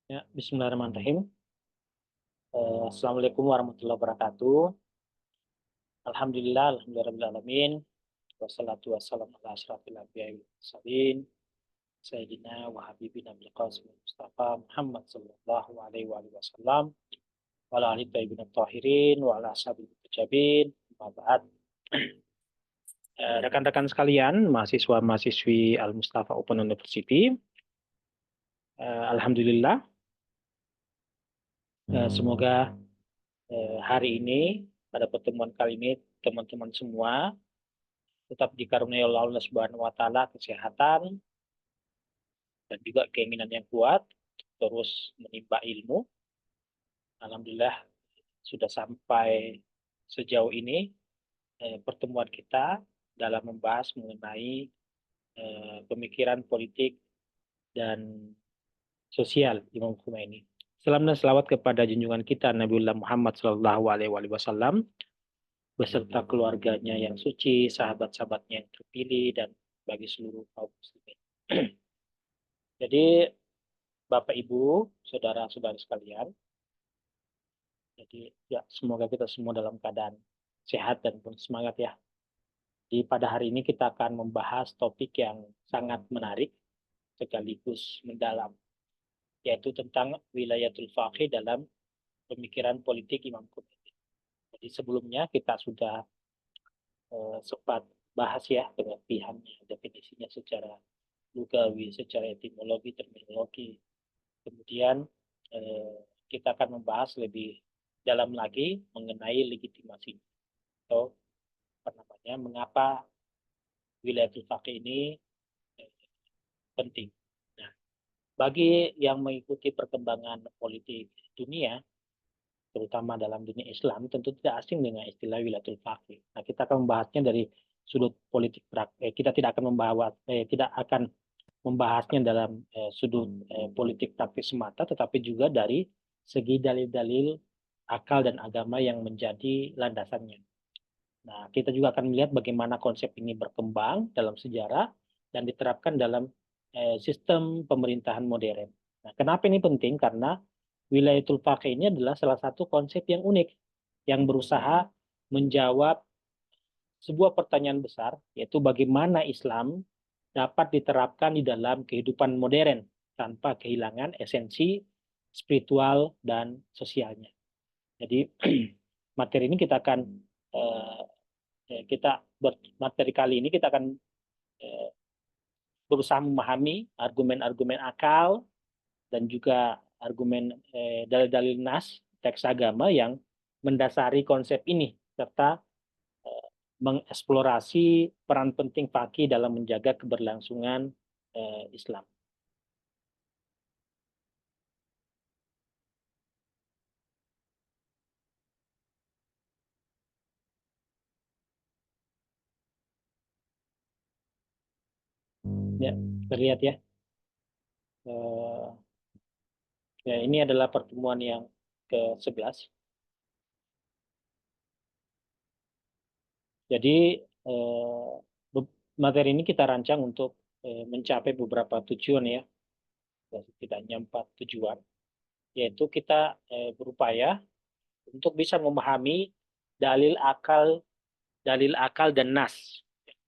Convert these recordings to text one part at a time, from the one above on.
Ya, Bismillahirrahmanirrahim. Assalamualaikum warahmatullahi wabarakatuh. Alhamdulillahirrahmanirrahim. Wassalatu wassalamu ala asyrafil anbiya'i wal mursalin. Sayyidina wa habibina bil qasim Mustafa Muhammad sallallahu alaihi wa alihi wasallam. Wa ala alihi thayyibin tahirin wa ala ashabil mujabin. Amma ba'd. Rekan-rekan sekalian, mahasiswa-mahasiswi Al-Mustafa Open University. Alhamdulillah, semoga hari ini, pada pertemuan kali ini, teman-teman semua tetap dikaruniai oleh Allah Subhanahu wa taala kesehatan dan juga keinginan yang kuat terus menimba ilmu. Alhamdulillah sudah sampai sejauh ini pertemuan kita dalam membahas mengenai pemikiran politik dan sosial Imam Khomeini. Salam dan selawat kepada junjungan kita Nabiullah Muhammad Shallallahu Alaihi Wasallam beserta keluarganya yang suci, sahabat-sahabatnya yang terpilih, dan bagi seluruh kaum muslimin. Jadi Bapak Ibu, saudara-saudara sekalian, jadi ya semoga kita semua dalam keadaan sehat dan penuh semangat ya. Di pada hari ini kita akan membahas topik yang sangat menarik sekaligus mendalam, yaitu tentang wilayatul faqih dalam pemikiran politik Imam Khomeini. Jadi sebelumnya kita sudah sempat bahas ya pengertiannya, definisinya secara lugawi, secara etimologi, terminologi. Kemudian kita akan membahas lebih dalam lagi mengenai legitimasi atau apa namanya, mengapa wilayatul faqih ini penting. Nah, bagi yang mengikuti perkembangan politik dunia, terutama dalam dunia Islam, tentu tidak asing dengan istilah wilayatul faqih. Nah, kita akan membahasnya dari sudut politik praktik. Kita tidak akan membahasnya dalam sudut politik praktis semata, tetapi juga dari segi dalil-dalil akal dan agama yang menjadi landasannya. Nah, kita juga akan melihat bagaimana konsep ini berkembang dalam sejarah dan diterapkan dalam sistem pemerintahan modern. Nah, kenapa ini penting? Karena wilayatul faqih ini adalah salah satu konsep yang unik yang berusaha menjawab sebuah pertanyaan besar, yaitu bagaimana Islam dapat diterapkan di dalam kehidupan modern tanpa kehilangan esensi spiritual dan sosialnya. Jadi materi ini kita akan eh, materi kali ini kita akan eh, berusaha memahami argumen-argumen akal dan juga argumen dalil-dalil nas teks agama yang mendasari konsep ini serta mengeksplorasi peran penting faqih dalam menjaga keberlangsungan Islam. Ya, terlihat ya. Eh, ya, ini adalah pertemuan yang ke-11. Jadi materi ini kita rancang untuk mencapai beberapa tujuan ya, setidaknya 4 tujuan, yaitu kita berupaya untuk bisa memahami dalil akal, dan nas,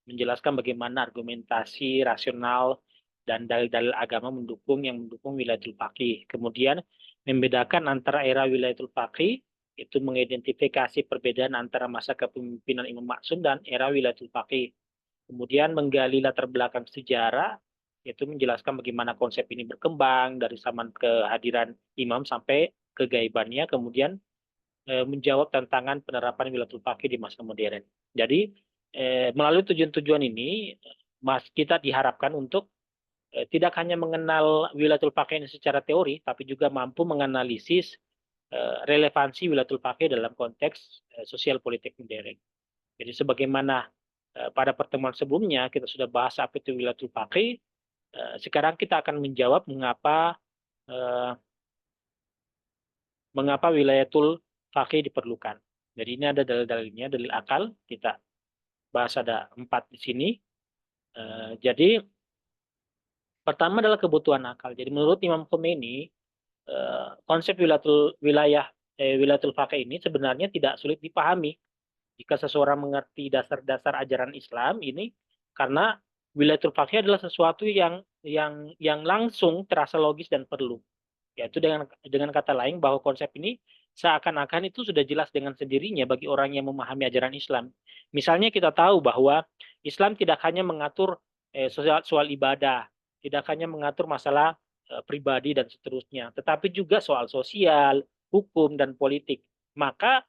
menjelaskan bagaimana argumentasi rasional dan dalil-dalil agama mendukung wilayatul faqih. Kemudian membedakan antara era wilayatul faqih, itu mengidentifikasi perbedaan antara masa kepemimpinan Imam Maksum dan era wilayatul faqih. Kemudian menggali latar belakang sejarah, yaitu menjelaskan bagaimana konsep ini berkembang dari zaman kehadiran imam sampai kegaibannya, kemudian menjawab tantangan penerapan wilayatul faqih di masa modern. Jadi melalui tujuan-tujuan ini, kita diharapkan untuk tidak hanya mengenal wilayatul faqih ini secara teori, tapi juga mampu menganalisis relevansi wilayatul faqih dalam konteks sosial politik modern. Jadi sebagaimana pada pertemuan sebelumnya kita sudah bahas apa itu wilayatul faqih, sekarang kita akan menjawab eh, mengapa wilayatul faqih diperlukan. Jadi ini ada dalil-dalilnya, dalil akal, kita bahas ada 4 di sini. Jadi pertama adalah kebutuhan akal. Jadi menurut Imam Khomeini, konsep wilayatul faqih ini sebenarnya tidak sulit dipahami jika seseorang mengerti dasar-dasar ajaran Islam ini, karena wilayatul faqih adalah sesuatu yang langsung terasa logis dan perlu. Yaitu dengan kata lain bahwa konsep ini seakan-akan itu sudah jelas dengan sendirinya bagi orang yang memahami ajaran Islam. Misalnya kita tahu bahwa Islam tidak hanya mengatur soal ibadah, tidak hanya mengatur masalah pribadi dan seterusnya, tetapi juga soal sosial, hukum dan politik. Maka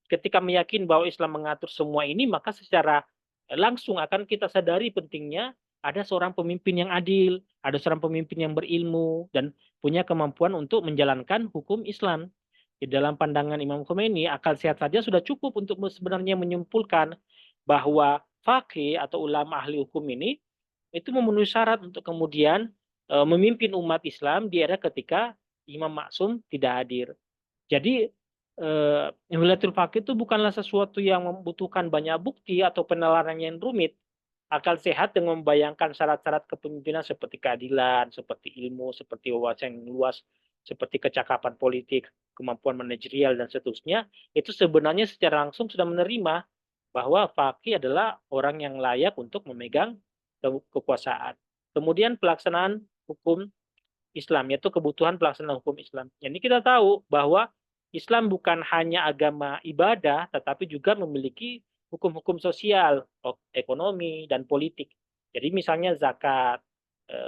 ketika meyakini bahwa Islam mengatur semua ini, maka secara langsung akan kita sadari pentingnya ada seorang pemimpin yang adil, ada seorang pemimpin yang berilmu dan punya kemampuan untuk menjalankan hukum Islam. Di dalam pandangan Imam Khomeini, akal sehat saja sudah cukup untuk sebenarnya menyimpulkan bahwa fakih atau ulama ahli hukum ini itu memenuhi syarat untuk kemudian memimpin umat Islam di era ketika Imam Maksum tidak hadir. Jadi wilayatul faqih itu bukanlah sesuatu yang membutuhkan banyak bukti atau penalaran yang rumit. Akal sehat dengan membayangkan syarat-syarat kepemimpinan seperti keadilan, seperti ilmu, seperti wawasan yang luas, seperti kecakapan politik, kemampuan manajerial, dan seterusnya, itu sebenarnya secara langsung sudah menerima bahwa faqih adalah orang yang layak untuk memegang kekuasaan. Kemudian pelaksanaan hukum Islam, yaitu kebutuhan pelaksanaan hukum Islam. Jadi kita tahu bahwa Islam bukan hanya agama ibadah, tetapi juga memiliki hukum-hukum sosial, ekonomi, dan politik. Jadi misalnya zakat,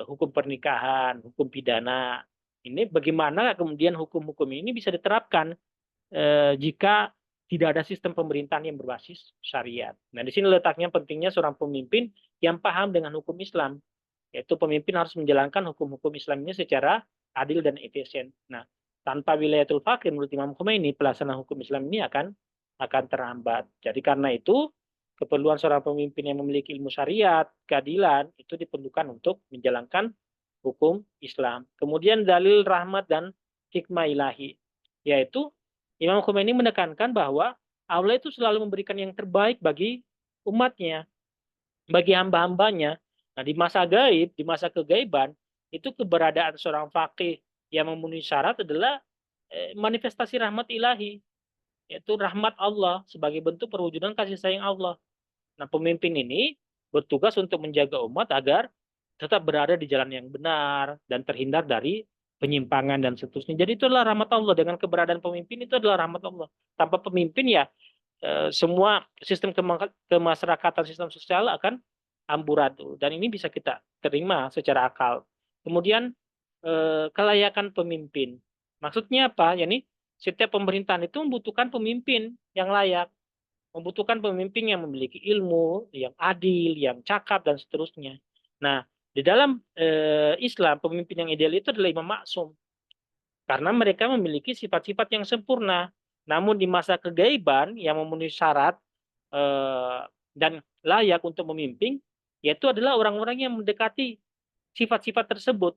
hukum pernikahan, hukum pidana. Ini bagaimana kemudian hukum-hukum ini bisa diterapkan jika tidak ada sistem pemerintahan yang berbasis syariat. Nah, di sini letaknya pentingnya seorang pemimpin yang paham dengan hukum Islam, yaitu pemimpin harus menjalankan hukum-hukum Islam ini secara adil dan efisien. Nah, tanpa wilayatul faqih menurut Imam Khomeini, pelaksanaan hukum Islam ini akan terhambat. Jadi karena itu, keperluan seorang pemimpin yang memiliki ilmu syariat, keadilan, itu diperlukan untuk menjalankan hukum Islam. Kemudian dalil rahmat dan hikmah ilahi, yaitu Imam Khomeini menekankan bahwa Allah itu selalu memberikan yang terbaik bagi umatnya, bagi hamba-hambanya. Nah, di masa gaib, di masa kegaiban, itu keberadaan seorang faqih yang memenuhi syarat adalah manifestasi rahmat ilahi, yaitu rahmat Allah sebagai bentuk perwujudan kasih sayang Allah. Nah, pemimpin ini bertugas untuk menjaga umat agar tetap berada di jalan yang benar dan terhindar dari penyimpangan dan seterusnya. Jadi itu adalah rahmat Allah. Dengan keberadaan pemimpin itu adalah rahmat Allah. Tanpa pemimpin ya semua sistem kemasyarakatan, sistem sosial akan amburadul. Dan ini bisa kita terima secara akal. Kemudian kelayakan pemimpin. Maksudnya apa? Yani setiap pemerintahan itu membutuhkan pemimpin yang layak, membutuhkan pemimpin yang memiliki ilmu, yang adil, yang cakap dan seterusnya. Nah, di dalam Islam pemimpin yang ideal itu adalah imam maksum karena mereka memiliki sifat-sifat yang sempurna. Namun di masa kegaiban yang memenuhi syarat dan layak untuk memimpin, yaitu adalah orang-orang yang mendekati sifat-sifat tersebut.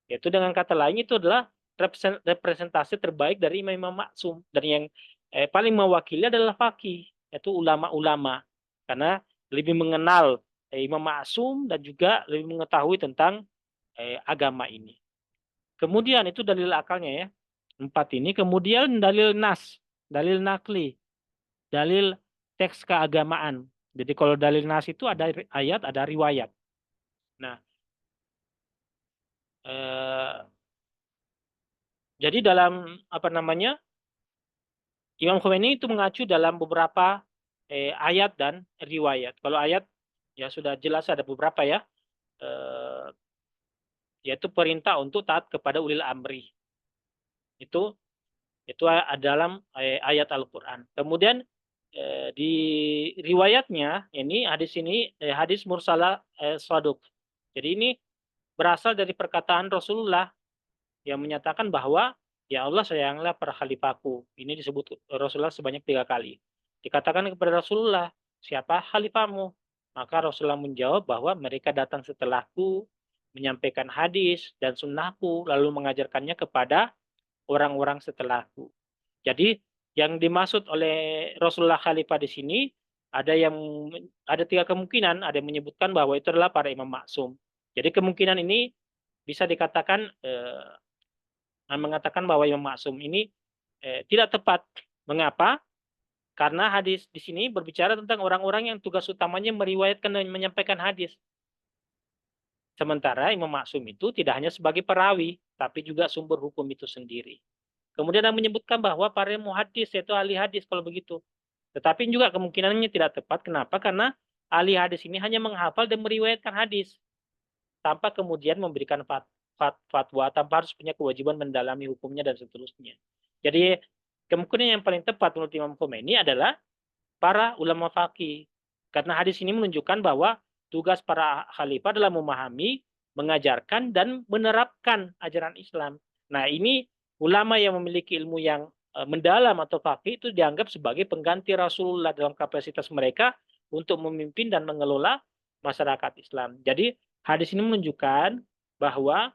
Yaitu dengan kata lain itu adalah representasi terbaik dari imam-imam maksum. Dan yang paling mewakili adalah faqih, yaitu ulama-ulama. Karena lebih mengenal imam maksum dan juga lebih mengetahui tentang agama ini. Kemudian itu dalil akalnya ya. 4 ini. Kemudian dalil nas, dalil nakli, dalil teks keagamaan. Jadi kalau dalil nas itu ada ayat, ada riwayat. Nah, jadi dalam apa namanya, Imam Khomeini itu mengacu dalam beberapa ayat dan riwayat. Kalau ayat ya sudah jelas ada beberapa ya, yaitu perintah untuk taat kepada ulil amri. Itu dalam ayat Al-Quran. Kemudian di riwayatnya ini hadis mursalah swaduk. Jadi ini berasal dari perkataan Rasulullah yang menyatakan bahwa ya Allah sayanglah para khalifahku. Ini disebut Rasulullah sebanyak 3 kali. Dikatakan kepada Rasulullah, siapa khalifahmu? Maka Rasulullah menjawab bahwa mereka datang setelahku, menyampaikan hadis dan sunnahku, lalu mengajarkannya kepada orang-orang setelahku. Jadi yang dimaksud oleh Rasulullah khalifah di sini ada 3 kemungkinan. Ada yang menyebutkan bahwa itu adalah para imam maksum. Jadi kemungkinan ini bisa dikatakan mengatakan bahwa Imam Maksum ini tidak tepat. Mengapa? Karena hadis di sini berbicara tentang orang-orang yang tugas utamanya meriwayatkan dan menyampaikan hadis. Sementara Imam Maksum itu tidak hanya sebagai perawi, tapi juga sumber hukum itu sendiri. Kemudian ada menyebutkan bahwa para muhadis yaitu ahli hadis kalau begitu. Tetapi juga kemungkinannya tidak tepat. Kenapa? Karena ahli hadis ini hanya menghafal dan meriwayatkan hadis tanpa kemudian memberikan fatwa, tanpa harus punya kewajiban mendalami hukumnya dan seterusnya. Jadi kemungkinan yang paling tepat menurut Imam Khomeini adalah para ulama fakih. Karena hadis ini menunjukkan bahwa tugas para khalifah adalah memahami, mengajarkan, dan menerapkan ajaran Islam. Nah, ini ulama yang memiliki ilmu yang mendalam atau fakih itu dianggap sebagai pengganti Rasulullah dalam kapasitas mereka untuk memimpin dan mengelola masyarakat Islam. Jadi, hadis ini menunjukkan bahwa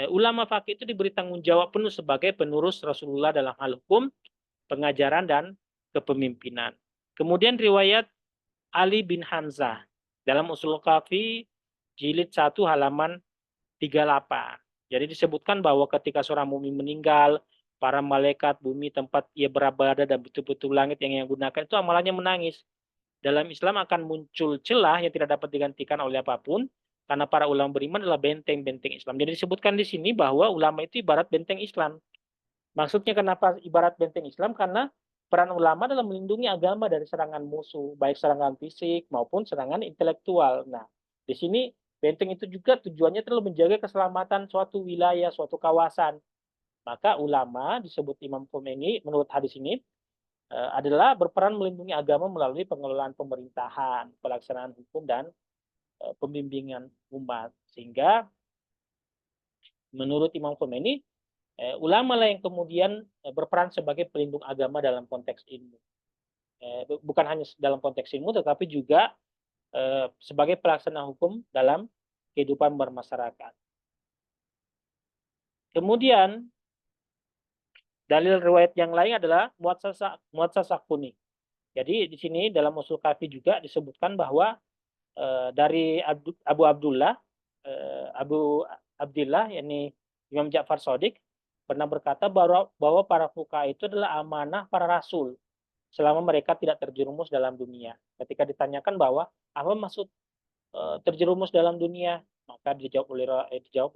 ulama fakih itu diberi tanggung jawab penuh sebagai penerus Rasulullah dalam hal hukum, pengajaran, dan kepemimpinan. Kemudian riwayat Ali bin Hamzah dalam Ushul Kafi jilid 1 halaman 38. Jadi disebutkan bahwa ketika seorang mukmin meninggal, para malaikat, bumi, tempat ia berada dan betul-betul langit yang gunakan itu amalannya menangis. Dalam Islam akan muncul celah yang tidak dapat digantikan oleh apapun karena para ulama beriman adalah benteng-benteng Islam. Jadi disebutkan di sini bahwa ulama itu ibarat benteng Islam. Maksudnya kenapa ibarat benteng Islam? Karena peran ulama dalam melindungi agama dari serangan musuh, baik serangan fisik maupun serangan intelektual. Nah, di sini benteng itu juga tujuannya adalah menjaga keselamatan suatu wilayah, suatu kawasan. Maka ulama disebut Imam Khomeini menurut hadis ini adalah berperan melindungi agama melalui pengelolaan pemerintahan, pelaksanaan hukum dan pembimbingan umat. Sehingga menurut Imam Khomeini ulama lah yang kemudian berperan sebagai pelindung agama dalam konteks ilmu. Bukan hanya dalam konteks ilmu, tetapi juga sebagai pelaksana hukum dalam kehidupan bermasyarakat. Kemudian dalil riwayat yang lain adalah muatsasah kuning. Jadi di sini dalam usul kafi juga disebutkan bahwa dari Abu Abdullah, Abu Abdillah, yakni Imam Ja'far Shadiq, pernah berkata bahwa para fuqaha itu adalah amanah para rasul selama mereka tidak terjerumus dalam dunia. Ketika ditanyakan bahwa apa maksud terjerumus dalam dunia, maka dijawab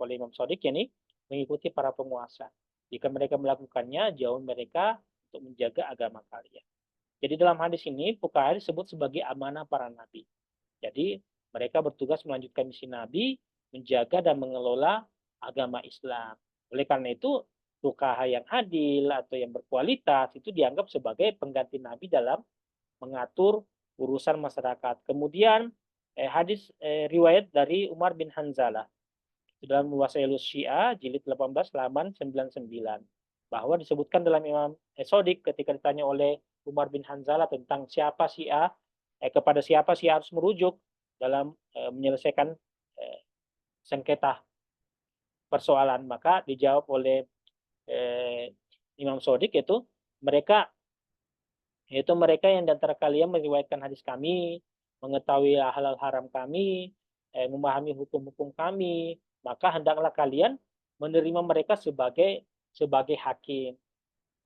oleh Imam Shadiq, yakni mengikuti para penguasa. Jika mereka melakukannya, jauh mereka untuk menjaga agama kalian. Jadi dalam hadis ini fuqaha disebut sebagai amanah para nabi. Jadi mereka bertugas melanjutkan misi Nabi, menjaga dan mengelola agama Islam. Oleh karena itu, fuqaha yang adil atau yang berkualitas itu dianggap sebagai pengganti Nabi dalam mengatur urusan masyarakat. Kemudian hadis riwayat dari Umar bin Hanzalah dalam Wasailus Syiah jilid 18 halaman 99 bahwa disebutkan dalam Imam Shadiq ketika ditanya oleh Umar bin Hanzalah tentang siapa Syiah, kepada siapa Syiah harus merujuk dalam menyelesaikan sengketa persoalan, maka dijawab oleh Imam Shadiq yaitu mereka yang di antara kalian meriwayatkan hadis kami, mengetahui halal haram kami, memahami hukum-hukum kami, maka hendaklah kalian menerima mereka sebagai hakim.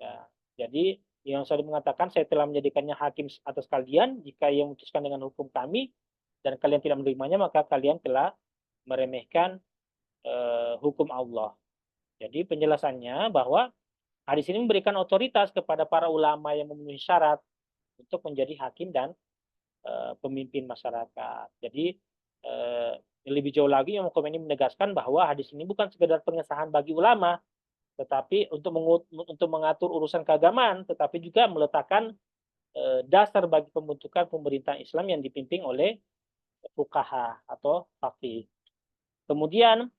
Ya, jadi Imam Shadiq mengatakan, saya telah menjadikannya hakim atas kalian jika ia memutuskan dengan hukum kami dan kalian tidak menerimanya, maka kalian telah meremehkan hukum Allah. Jadi penjelasannya bahwa hadis ini memberikan otoritas kepada para ulama yang memenuhi syarat untuk menjadi hakim dan pemimpin masyarakat. Jadi lebih jauh lagi Imam Khomeini menegaskan bahwa hadis ini bukan sekedar pengesahan bagi ulama, tetapi untuk mengatur urusan keagamaan, tetapi juga meletakkan dasar bagi pembentukan pemerintahan Islam yang dipimpin oleh fuqaha atau faqih. Kemudian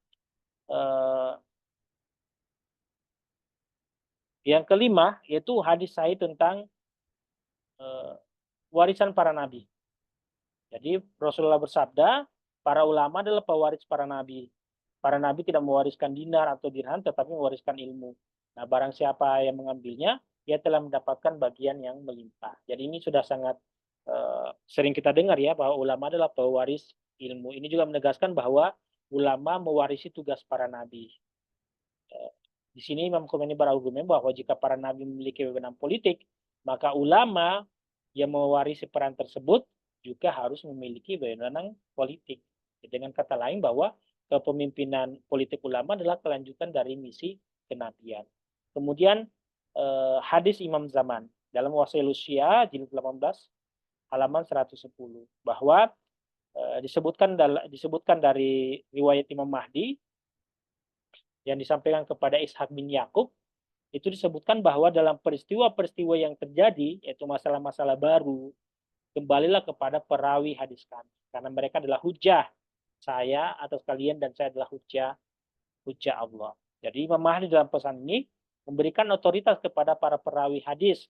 yang kelima yaitu hadis sahih tentang warisan para nabi. Jadi Rasulullah bersabda, para ulama adalah pewaris para nabi. Para nabi tidak mewariskan dinar atau dirham, tetapi mewariskan ilmu. Nah, barang siapa yang mengambilnya, dia telah mendapatkan bagian yang melimpah. Jadi ini sudah sangat sering kita dengar ya, bahwa ulama adalah pewaris ilmu. Ini juga menegaskan bahwa ulama mewarisi tugas para nabi. Di sini Imam Khomeini berargumen bahwa jika para nabi memiliki wewenang politik, maka ulama yang mewarisi peran tersebut juga harus memiliki wewenang politik. Dengan kata lain bahwa kepemimpinan politik ulama adalah kelanjutan dari misi kenabian. Kemudian hadis Imam Zaman dalam Wasail Usia jilid 18 halaman 110 bahwa disebutkan dari riwayat Imam Mahdi yang disampaikan kepada Ishak bin Yakub, itu disebutkan bahwa dalam peristiwa-peristiwa yang terjadi, yaitu masalah-masalah baru, kembalilah kepada perawi hadis kami. Karena mereka adalah hujah saya atas kalian dan saya adalah hujah Allah. Jadi Imam Mahdi dalam pesan ini memberikan otoritas kepada para perawi hadis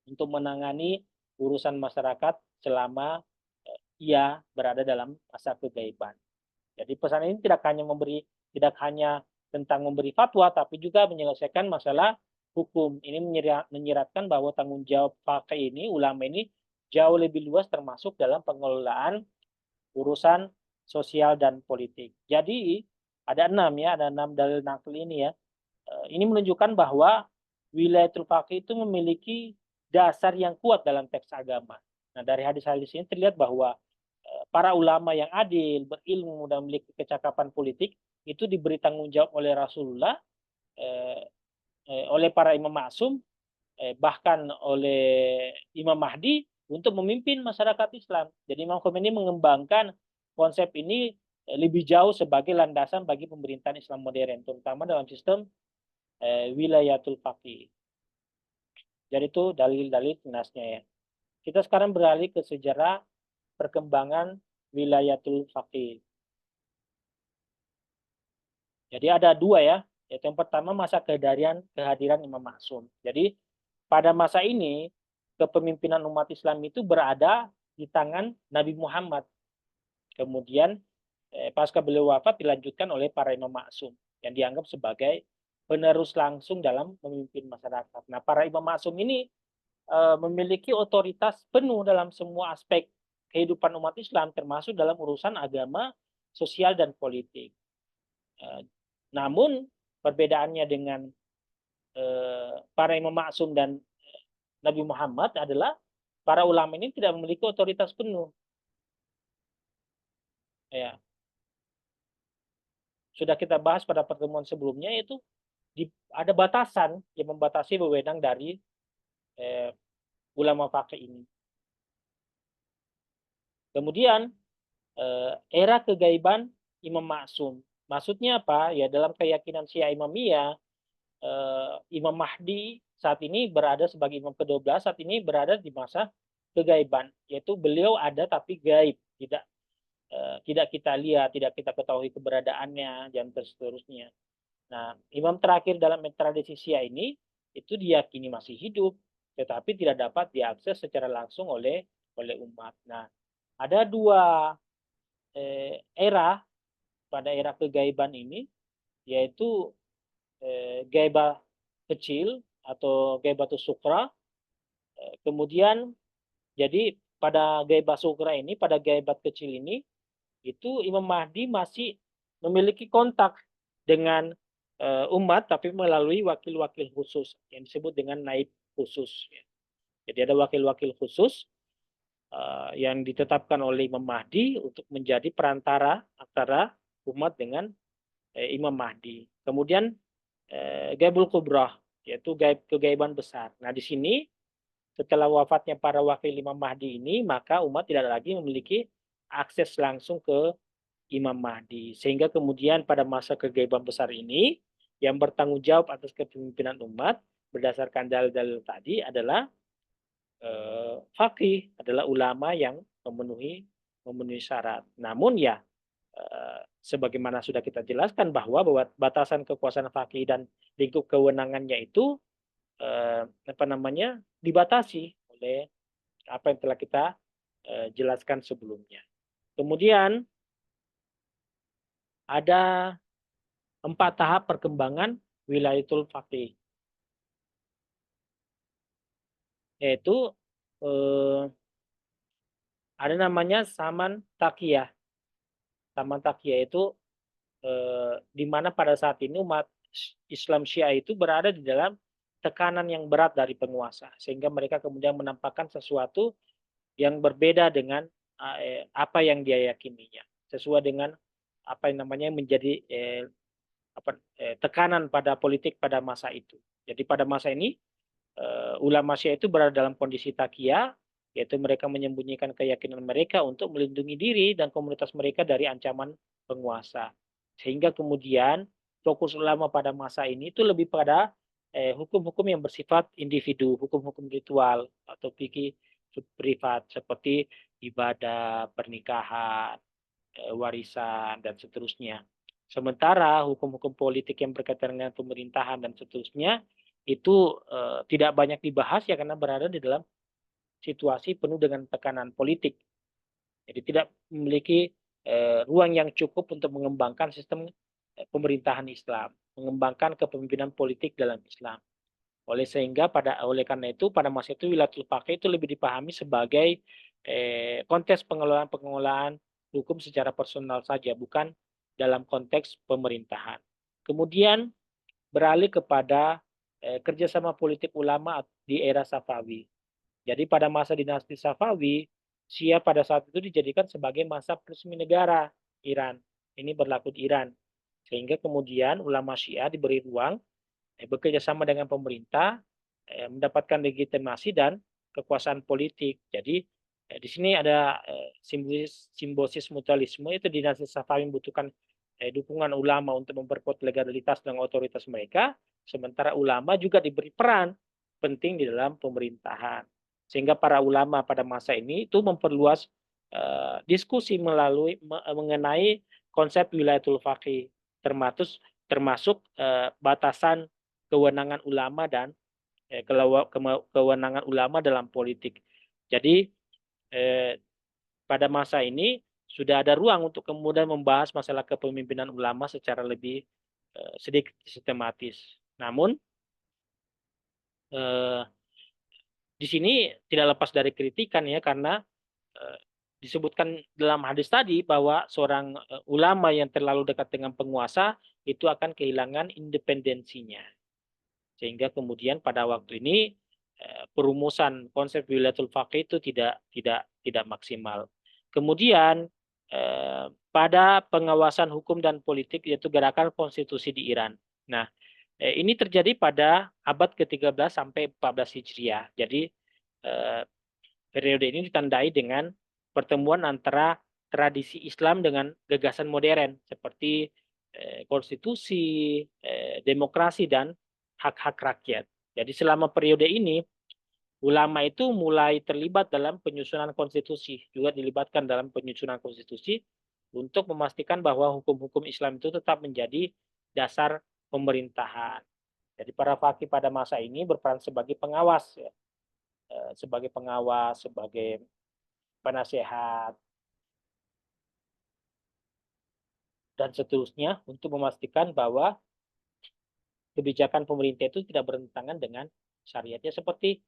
untuk menangani urusan masyarakat selama ia berada dalam masa kegaiban. Jadi pesan ini tidak hanya tentang memberi fatwa, tapi juga menyelesaikan masalah hukum. Ini menyiratkan bahwa tanggung jawab faqih ini, ulama ini jauh lebih luas termasuk dalam pengelolaan urusan sosial dan politik. Jadi ada 6 dalil nakl ini ya. Ini menunjukkan bahwa wilayatul faqih itu memiliki dasar yang kuat dalam teks agama. Nah, dari hadis-hadis ini terlihat bahwa para ulama yang adil, berilmu, dan memiliki kecakapan politik itu diberi tanggung jawab oleh Rasulullah, oleh para imam maksum, bahkan oleh Imam Mahdi untuk memimpin masyarakat Islam. Jadi Imam Khomeini mengembangkan konsep ini lebih jauh sebagai landasan bagi pemerintahan Islam modern, terutama dalam sistem wilayatul faqih. Jadi itu dalil-dalil tunasnya ya. Kita sekarang beralih ke sejarah perkembangan wilayatul faqih. Jadi ada 2 ya. Yaitu yang pertama masa kehadiran Imam Maksum. Jadi pada masa ini kepemimpinan umat Islam itu berada di tangan Nabi Muhammad. Kemudian pasca beliau wafat dilanjutkan oleh para imam maksum yang dianggap sebagai penerus langsung dalam memimpin masyarakat. Nah, para imam maksum ini memiliki otoritas penuh dalam semua aspek kehidupan umat Islam, termasuk dalam urusan agama, sosial, dan politik. Namun perbedaannya dengan para imam maksum dan Nabi Muhammad adalah para ulama ini tidak memiliki otoritas penuh. Ya. Sudah kita bahas pada pertemuan sebelumnya, yaitu ada batasan yang membatasi wewenang dari ulama faqih ini. Kemudian era kegaiban Imam Maksum. Maksudnya apa? Ya dalam keyakinan Syiah Imamiyah, Imam Mahdi saat ini berada sebagai imam ke-12, saat ini berada di masa kegaiban, yaitu beliau ada tapi gaib, tidak kita lihat, tidak kita ketahui keberadaannya, dan seterusnya. Nah, imam terakhir dalam tradisi Syiah ini itu diyakini masih hidup, tetapi tidak dapat diakses secara langsung oleh umat. Nah, ada 2 era pada era kegaiban ini, yaitu gaibah kecil atau gaibatus sukra. Kemudian jadi pada gaibah sukra ini, pada gaibat kecil ini, itu Imam Mahdi masih memiliki kontak dengan umat, tapi melalui wakil-wakil khusus yang disebut dengan naib khusus. Jadi ada wakil-wakil khusus yang ditetapkan oleh Imam Mahdi untuk menjadi perantara antara umat dengan Imam Mahdi. Kemudian gaibul kubrah, yaitu kegaiban besar. Nah, di sini setelah wafatnya para wakil Imam Mahdi ini, maka umat tidak lagi memiliki akses langsung ke Imam Mahdi. Sehingga kemudian pada masa kegaiban besar ini, yang bertanggung jawab atas kepemimpinan umat berdasarkan dalil-dalil tadi adalah faqih, adalah ulama yang memenuhi syarat. Namun ya sebagaimana sudah kita jelaskan bahwa batasan kekuasaan faqih dan lingkup kewenangannya itu dibatasi oleh apa yang telah kita jelaskan sebelumnya. Kemudian ada 4 tahap perkembangan wilayatul faqih, yaitu ada namanya zaman taqiyah. Zaman taqiyah itu di mana pada saat ini umat Islam Syiah itu berada di dalam tekanan yang berat dari penguasa, sehingga mereka kemudian menampakkan sesuatu yang berbeda dengan apa yang dia yakininya, sesuai dengan apa yang namanya menjadi tekanan pada politik pada masa itu. Jadi pada masa ini ulama Syiah itu berada dalam kondisi takia, yaitu mereka menyembunyikan keyakinan mereka untuk melindungi diri dan komunitas mereka dari ancaman penguasa. Sehingga kemudian fokus ulama pada masa ini itu lebih pada hukum-hukum yang bersifat individu, hukum-hukum ritual atau fikih privat seperti ibadah, pernikahan, warisan, dan seterusnya. Sementara hukum-hukum politik yang berkaitan dengan pemerintahan dan seterusnya itu tidak banyak dibahas ya karena berada di dalam situasi penuh dengan tekanan politik. Jadi tidak memiliki ruang yang cukup untuk mengembangkan sistem pemerintahan Islam, mengembangkan kepemimpinan politik dalam Islam. Oleh karena itu pada masa itu wilayatul faqih itu lebih dipahami sebagai konteks pengelolaan hukum secara personal saja, bukan dalam konteks pemerintahan. Kemudian beralih kepada kerjasama politik ulama di era Safawi. Jadi pada masa dinasti Safawi, Syiah pada saat itu dijadikan sebagai masa resmi negara Iran. Ini berlaku di Iran. Sehingga kemudian ulama Syiah diberi ruang bekerja sama dengan pemerintah, mendapatkan legitimasi dan kekuasaan politik. Jadi di sini ada simbiosis mutualisme, itu dinasti Safawi membutuhkan dukungan ulama untuk memperkuat legalitas dan otoritas mereka, sementara ulama juga diberi peran penting di dalam pemerintahan. Sehingga para ulama pada masa ini itu memperluas diskusi mengenai konsep wilayatul faqih, termasuk batasan kewenangan ulama dan kewenangan ulama dalam politik. Jadi pada masa ini sudah ada ruang untuk kemudian membahas masalah kepemimpinan ulama secara lebih sedikit sistematis. Namun di sini tidak lepas dari kritikan ya karena disebutkan dalam hadis tadi bahwa seorang ulama yang terlalu dekat dengan penguasa itu akan kehilangan independensinya. Sehingga kemudian pada waktu ini perumusan konsep wilayatul faqih itu tidak maksimal. Kemudian pada pengawasan hukum dan politik yaitu gerakan konstitusi di Iran. Nah, ini terjadi pada abad ke-13 sampai 14 Hijriah. Jadi periode ini ditandai dengan pertemuan antara tradisi Islam dengan gagasan modern seperti konstitusi, demokrasi, dan hak-hak rakyat. Jadi selama periode ini, ulama itu mulai terlibat dalam penyusunan konstitusi, juga dilibatkan dalam penyusunan konstitusi untuk memastikan bahwa hukum-hukum Islam itu tetap menjadi dasar pemerintahan. Jadi para fakih pada masa ini berperan sebagai pengawas, ya. Sebagai pengawas, sebagai penasehat, dan seterusnya untuk memastikan bahwa kebijakan pemerintah itu tidak bertentangan dengan syariatnya seperti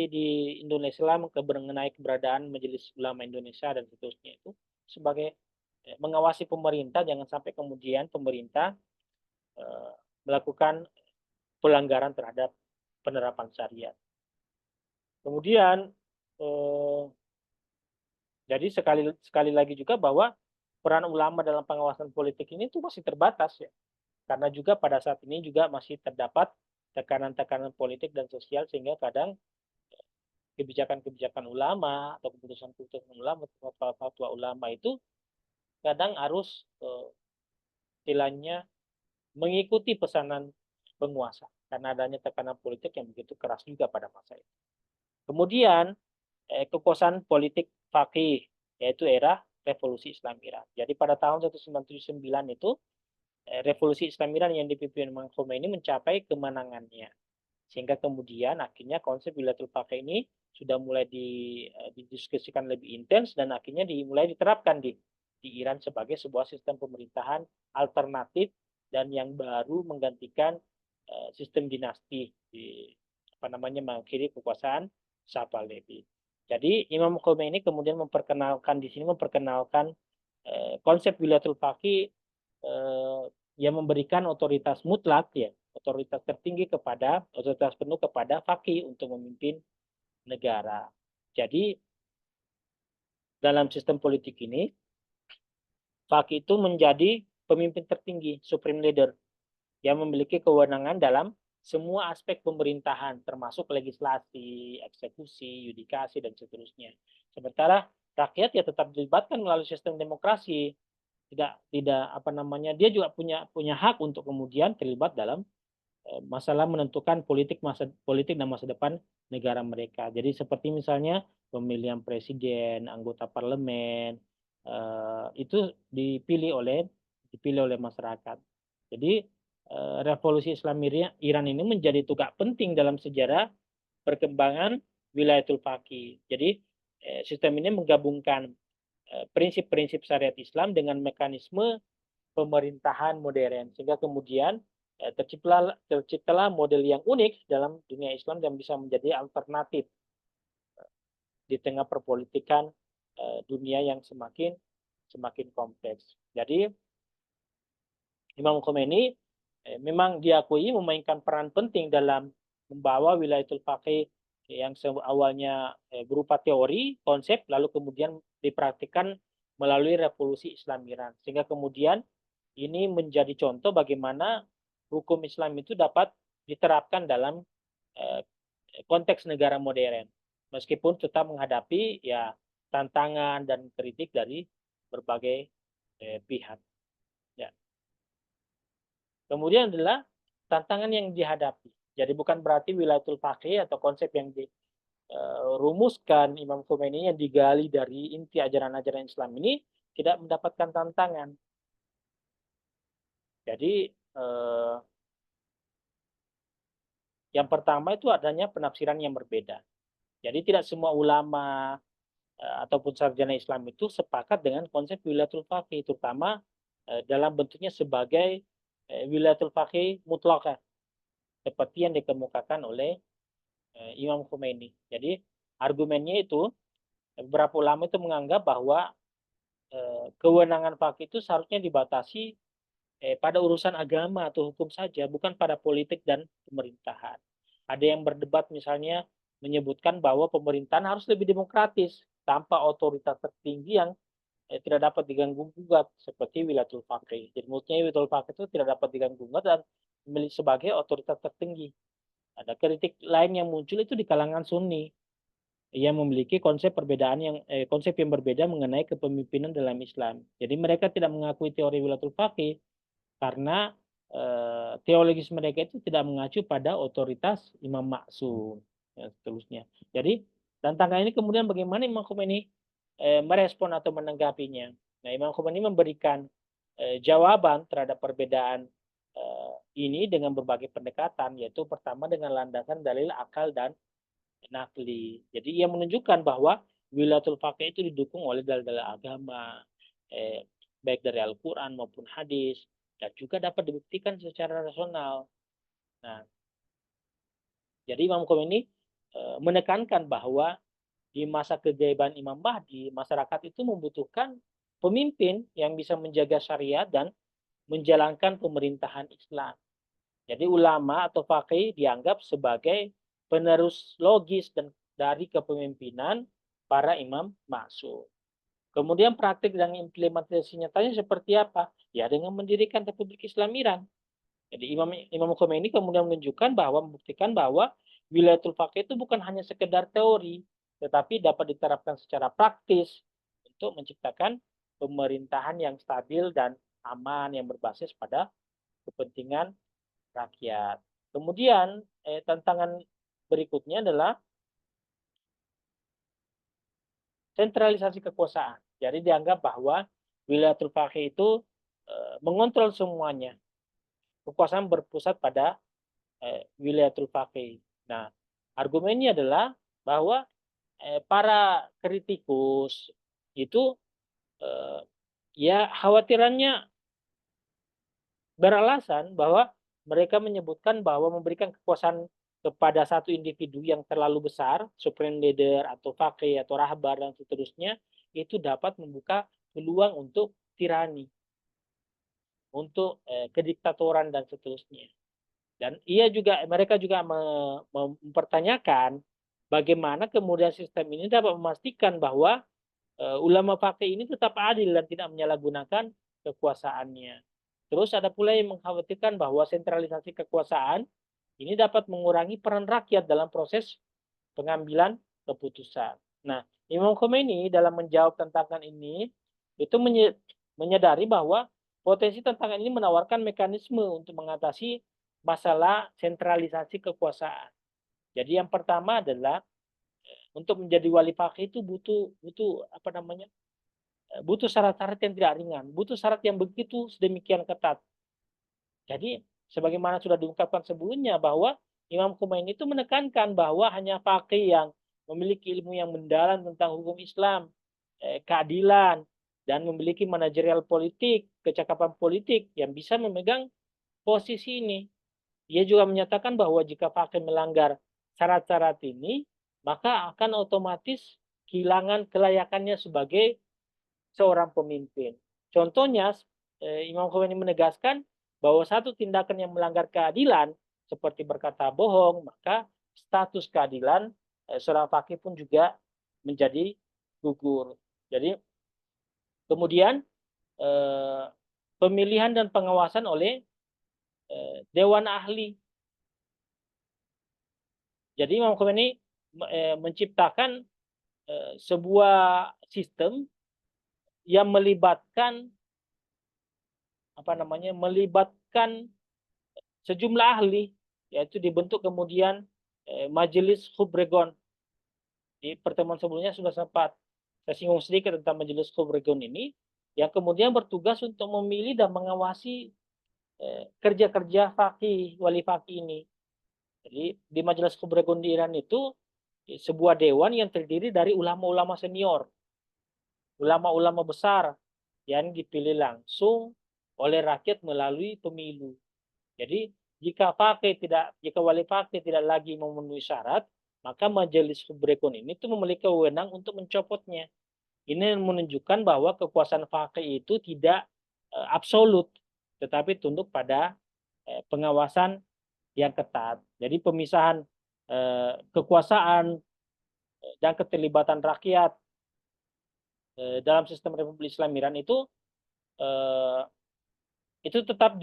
di Indonesia mengenai keberadaan Majelis Ulama Indonesia dan seterusnya itu sebagai mengawasi pemerintah, jangan sampai kemudian pemerintah melakukan pelanggaran terhadap penerapan syariat. Kemudian jadi sekali lagi juga bahwa peran ulama dalam pengawasan politik ini itu masih terbatas ya. Karena juga pada saat ini juga masih terdapat tekanan-tekanan politik dan sosial sehingga kadang kebijakan-kebijakan ulama atau keputusan-keputusan ulama, fatwa ulama itu kadang harus istilahnya mengikuti pesanan penguasa karena adanya tekanan politik yang begitu keras juga pada masa itu. Kemudian kekuasaan politik faqih yaitu era revolusi Islam Iran. Jadi pada tahun 1979 itu revolusi Islam Iran yang dipimpin Imam Khomeini mencapai kemenangannya. Sehingga kemudian akhirnya konsep wilayatul faqih ini sudah mulai didiskusikan lebih intens dan akhirnya dimulai diterapkan di Iran sebagai sebuah sistem pemerintahan alternatif dan yang baru menggantikan sistem dinasti mengakhiri kekuasaan Safavi. Jadi Imam Khomeini kemudian memperkenalkan konsep wilayatul faqih yang memberikan otoritas mutlak, ya, otoritas tertinggi otoritas penuh kepada faqih untuk memimpin negara. Jadi dalam sistem politik ini, faqih itu menjadi pemimpin tertinggi, supreme leader, yang memiliki kewenangan dalam semua aspek pemerintahan, termasuk legislasi, eksekusi, yudikasi, dan seterusnya. Sementara rakyat ya tetap dilibatkan melalui sistem demokrasi, tidak apa namanya, dia juga punya hak untuk kemudian terlibat dalam masalah menentukan politik dan masa depan negara mereka. Jadi seperti misalnya pemilihan presiden, anggota parlemen, itu dipilih oleh masyarakat. Jadi revolusi Islam Iran ini menjadi tunggak penting dalam sejarah perkembangan wilayatul faqih. Jadi sistem ini menggabungkan prinsip-prinsip syariat Islam dengan mekanisme pemerintahan modern, sehingga kemudian terciptalah model yang unik dalam dunia Islam yang bisa menjadi alternatif di tengah perpolitikan dunia yang semakin kompleks. Jadi Imam Khomeini memang diakui memainkan peran penting dalam membawa wilayatul faqih yang awalnya berupa teori, konsep, lalu kemudian dipraktikkan melalui revolusi Islam Iran. Sehingga kemudian ini menjadi contoh bagaimana hukum Islam itu dapat diterapkan dalam konteks negara modern, meskipun tetap menghadapi ya tantangan dan kritik dari berbagai pihak. Ya. Kemudian adalah tantangan yang dihadapi. Jadi bukan berarti wilayatul faqih atau konsep yang dirumuskan Imam Khomeini yang digali dari inti ajaran-ajaran Islam ini tidak mendapatkan tantangan. Jadi yang pertama itu adanya penafsiran yang berbeda. Jadi tidak semua ulama ataupun sarjana Islam itu sepakat dengan konsep wilayatul faqih, terutama dalam bentuknya sebagai wilayatul faqih mutlaqah, seperti yang dikemukakan oleh Imam Khomeini. Jadi argumennya itu beberapa ulama itu menganggap bahwa kewenangan faqih itu seharusnya dibatasi pada urusan agama atau hukum saja, bukan pada politik dan pemerintahan. Ada yang berdebat misalnya menyebutkan bahwa pemerintahan harus lebih demokratis tanpa otoritas tertinggi yang tidak dapat diganggu-gugat seperti wilayatul faqih. Jadi menurutnya wilayatul faqih itu tidak dapat diganggu-gugat dan memiliki sebagai otoritas tertinggi. Ada kritik lain yang muncul itu di kalangan Sunni yang memiliki konsep yang berbeda mengenai kepemimpinan dalam Islam. Jadi mereka tidak mengakui teori wilayatul faqih karena teologis mereka itu tidak mengacu pada otoritas Imam Maksum dan seterusnya. Jadi tantangan ini kemudian bagaimana Imam Khomeini merespon atau menanggapinya. Nah, Imam Khomeini memberikan jawaban terhadap perbedaan ini dengan berbagai pendekatan, yaitu pertama dengan landasan dalil akal dan nakli. Jadi ia menunjukkan bahwa wilayatul faqih itu didukung oleh dalil-dalil agama, baik dari Al-Quran maupun hadis, dan juga dapat dibuktikan secara rasional. Nah, jadi Imam Khomeini menekankan bahwa di masa kegaiban Imam Mahdi, masyarakat itu membutuhkan pemimpin yang bisa menjaga syariat dan menjalankan pemerintahan Islam. Jadi ulama atau faqih dianggap sebagai penerus logis dan dari kepemimpinan para imam maksum. Kemudian praktik dan implementasi nyatanya seperti apa? Ya dengan mendirikan Republik Islam Iran. Jadi Imam Khomeini kemudian menunjukkan bahwa membuktikan bahwa wilayatul faqih itu bukan hanya sekedar teori, tetapi dapat diterapkan secara praktis untuk menciptakan pemerintahan yang stabil dan aman yang berbasis pada kepentingan rakyat. Kemudian tantangan berikutnya adalah sentralisasi kekuasaan. Jadi dianggap bahwa wilayatul faqih itu mengontrol semuanya. Kekuasaan berpusat pada wilayatul faqih. Nah, argumennya adalah bahwa para kritikus itu ya khawatirannya beralasan bahwa mereka menyebutkan bahwa memberikan kekuasaan kepada satu individu yang terlalu besar, supreme leader atau faqih atau rahbar dan seterusnya, itu dapat membuka peluang untuk tirani, untuk kediktatoran dan seterusnya. Dan mereka juga mempertanyakan bagaimana kemudian sistem ini dapat memastikan bahwa ulama faqih ini tetap adil dan tidak menyalahgunakan kekuasaannya. Terus ada pula yang mengkhawatirkan bahwa sentralisasi kekuasaan ini dapat mengurangi peran rakyat dalam proses pengambilan keputusan. Nah, Imam Khomeini dalam menjawab tantangan ini itu menyadari bahwa potensi tantangan ini menawarkan mekanisme untuk mengatasi masalah sentralisasi kekuasaan. Jadi yang pertama adalah untuk menjadi wali faqih itu butuh apa namanya? Butuh syarat-syarat yang tidak ringan, butuh syarat yang begitu sedemikian ketat. Jadi sebagaimana sudah diungkapkan sebelumnya bahwa Imam Khomeini itu menekankan bahwa hanya faqih yang memiliki ilmu yang mendalam tentang hukum Islam, keadilan, dan memiliki manajerial politik, kecakapan politik yang bisa memegang posisi ini. Ia juga menyatakan bahwa jika faqih melanggar syarat-syarat ini, maka akan otomatis kehilangan kelayakannya sebagai seorang pemimpin. Contohnya, Imam Khomeini menegaskan bahwa satu tindakan yang melanggar keadilan, seperti berkata bohong, maka status keadilan seorang faqih pun juga menjadi gugur. Jadi kemudian pemilihan dan pengawasan oleh Dewan Ahli. Jadi Imam Khomeini menciptakan sebuah sistem yang melibatkan sejumlah ahli, yaitu dibentuk kemudian Majelis Khubregon. Di pertemuan sebelumnya sudah sempat saya singgung sedikit tentang Majelis Khubregon ini, yang kemudian bertugas untuk memilih dan mengawasi kerja-kerja faqih, wali faqih ini. Jadi di Majelis Khubregon di Iran itu sebuah dewan yang terdiri dari ulama-ulama senior, ulama-ulama besar yang dipilih langsung oleh rakyat melalui pemilu. Jadi jika wali faqih tidak lagi memenuhi syarat, maka Majelis Khubregon ini itu memiliki wewenang untuk mencopotnya. Ini menunjukkan bahwa kekuasaan faqih itu tidak absolut, tetapi tunduk pada pengawasan yang ketat. Jadi pemisahan kekuasaan dan keterlibatan rakyat dalam sistem Republik Islam Iran itu tetap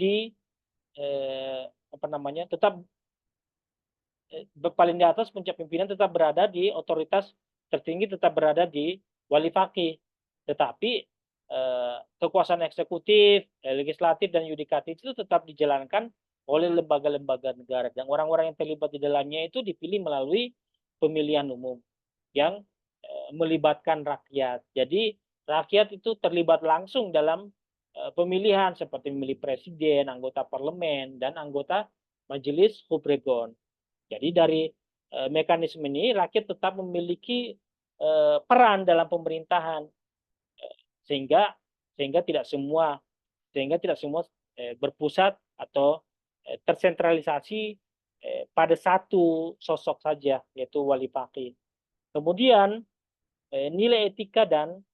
tetap paling di atas puncak pimpinan tetap berada di otoritas tertinggi, tetap berada di wali faqih. Tetapi kekuasaan eksekutif, legislatif, dan yudikatif itu tetap dijalankan oleh lembaga-lembaga negara. Dan orang-orang yang terlibat di dalamnya itu dipilih melalui pemilihan umum yang melibatkan rakyat. Jadi rakyat itu terlibat langsung dalam pemilihan seperti memilih presiden, anggota parlemen, dan anggota Majelis Khubregon. Jadi dari mekanisme ini rakyat tetap memiliki peran dalam pemerintahan sehingga tidak semua berpusat atau tersentralisasi pada satu sosok saja, yaitu wali faqih. Kemudian nilai etika dan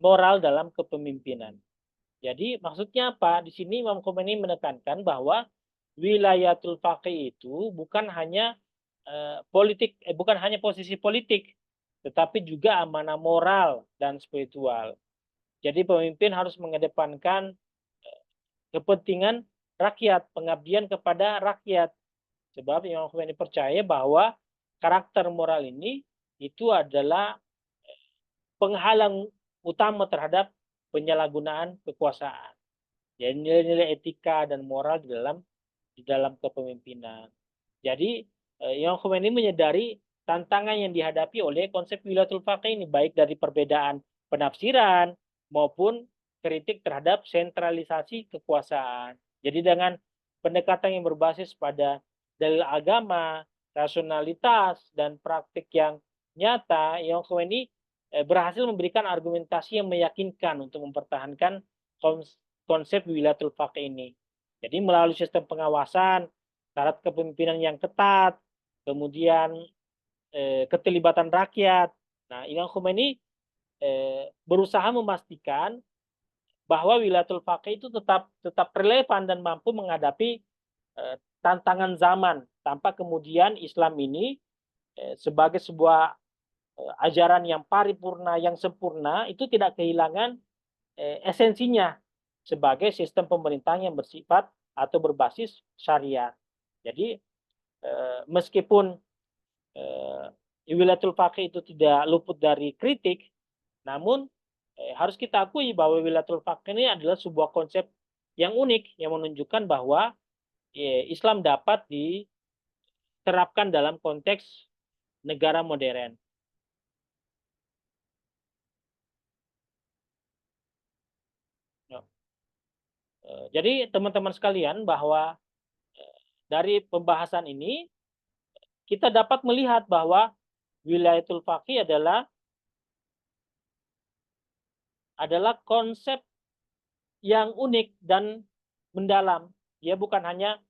moral dalam kepemimpinan. Jadi maksudnya apa? Di sini Imam Khomeini menekankan bahwa wilayatul faqih itu bukan hanya bukan hanya posisi politik, tetapi juga amanah moral dan spiritual. Jadi pemimpin harus mengedepankan kepentingan rakyat, pengabdian kepada rakyat. Sebab Imam Khomeini percaya bahwa karakter moral ini itu adalah penghalang utama terhadap penyalahgunaan kekuasaan. Jadi nilai-nilai etika dan moral di dalam kepemimpinan. Jadi Imam Khomeini menyadari tantangan yang dihadapi oleh konsep wilayatul faqih ini, baik dari perbedaan penafsiran maupun kritik terhadap sentralisasi kekuasaan. Jadi dengan pendekatan yang berbasis pada dalil agama, rasionalitas, dan praktik yang nyata, Imam Khomeini berhasil memberikan argumentasi yang meyakinkan untuk mempertahankan konsep wilayatul faqih ini. Jadi melalui sistem pengawasan, syarat kepemimpinan yang ketat, kemudian keterlibatan rakyat. Nah, Imam Khomeini berusaha memastikan bahwa wilayatul faqih itu tetap relevan dan mampu menghadapi tantangan zaman tanpa kemudian Islam ini sebagai sebuah ajaran yang paripurna, yang sempurna, itu tidak kehilangan esensinya sebagai sistem pemerintahan yang bersifat atau berbasis syariat. Jadi meskipun wilayatul faqih itu tidak luput dari kritik, namun harus kita akui bahwa wilayatul faqih ini adalah sebuah konsep yang unik yang menunjukkan bahwa Islam dapat diterapkan dalam konteks negara modern. Jadi teman-teman sekalian, bahwa dari pembahasan ini kita dapat melihat bahwa wilayatul faqih adalah konsep yang unik dan mendalam. Dia bukan hanya